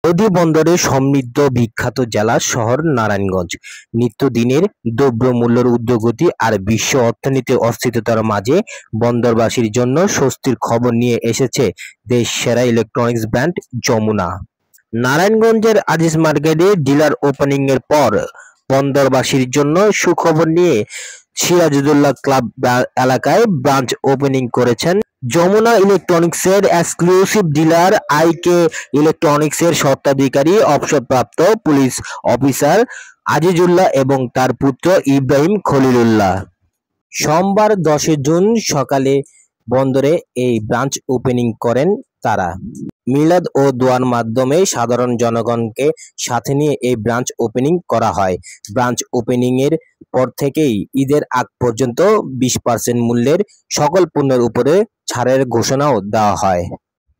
নদী বন্দরে সমৃদ্ধ বিখ্যাত জেলা শহর নারায়ণগঞ্জ। নিত্যদিনের দ্রব্যমূল্যের ঊর্ধ্বগতি আর বিশ্ব অর্থনীতির অস্থিরতার মাঝে বন্দরবাসীর জন্য স্বস্তির খবর নিয়ে এসেছে দেশ সেরা ইলেকট্রনিক্স ব্র্যান্ড যমুনা। নারায়ণগঞ্জের আজিজ মার্কেটে ডিলার ওপেনিং এর পর বন্দরবাসীর জন্য সুখবর নিয়ে সিরাজুদ্দৌলা ক্লাব এলাকায় ব্রাঞ্চ ওপেনিং করেছেন যমুনা ইলেকট্রনিক্সের এক্সক্লুসিভ ডিলার আইকে ইলেকট্রনিক্সের স্বত্বাধিকারী অবসরপ্রাপ্ত পুলিশ অফিসার আজিজুল্লাহ এবং তার পুত্র ইব্রাহিম খলিলুল্লাহ। সোমবার 10 জুন সকালে বন্দরে এই ব্রাঞ্চ ওপেনিং করেন তারা। মিলাদ ও দোয়ার মাধ্যমে সাধারণ জনগণকে সাথে নিয়ে এই ব্রাঞ্চ ওপেনিং করা হয়। ব্রাঞ্চ ওপেনিং এর পর থেকেই ঈদের আগ পর্যন্ত 20% মূল্যের সকল পণ্যের উপরে ছাড়ের ঘোষণাও দেওয়া হয়।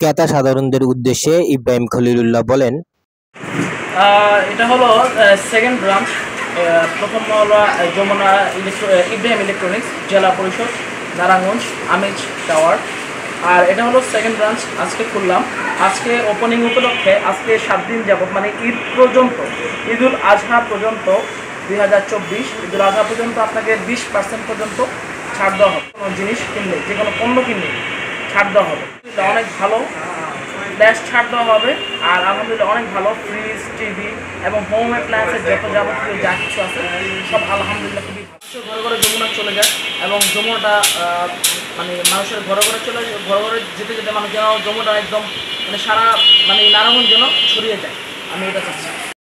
ক্রেতা সাধারণদের উদ্দেশ্যে ইব্রাহিম খলিলুল্লাহ বলেন, এটা হলো সেকেন্ড ব্রাঞ্চ। প্রথম হলো যমুনা ইব্রাহিম ইলেকট্রনিক্স, জেলা পরিষদ, নারায়ণগঞ্জ, আমিজ টাওয়ার। আর এটা হলো সেকেন্ড ব্রাঞ্চ আজকে খুললাম। আজকে ওপেনিং উপলক্ষে আজকে 7 দিন যাবত, মানে ঈদ পর্যন্ত, ঈদুল আজহা পর্যন্ত 2024 ঈদুল আজহা পর্যন্ত আপনাকে 20% পর্যন্ত ছাড় দেওয়া হবে। কোনো জিনিস কিনলে, যে কোনো পণ্য কিনলে ছাড় দেওয়া হবে। অনেক ভালো ফ্ল্যাশ ছাড় দেওয়া হবে। আর আলহামদুলিল্লাহ অনেক ভালো ফ্রিজ, টিভি এবং হোম অ্যাপ্লায়েন্সের যত যাবতীয় যা কিছু আছে সব আলহামদুলিল্লাহ খুবই ভালো। ঘরে ঘরে যমুনা চলে যায় এবং যমুনাটা মানে মানুষের ঘরে ঘরে চলে যায়। ঘরে ঘরে যেতে যেতে মানুষ যেন যমুনাটা একদম মানে সারা মানে নারায়ণগঞ্জ যেন ছড়িয়ে যায়, আমি এটা চাচ্ছি।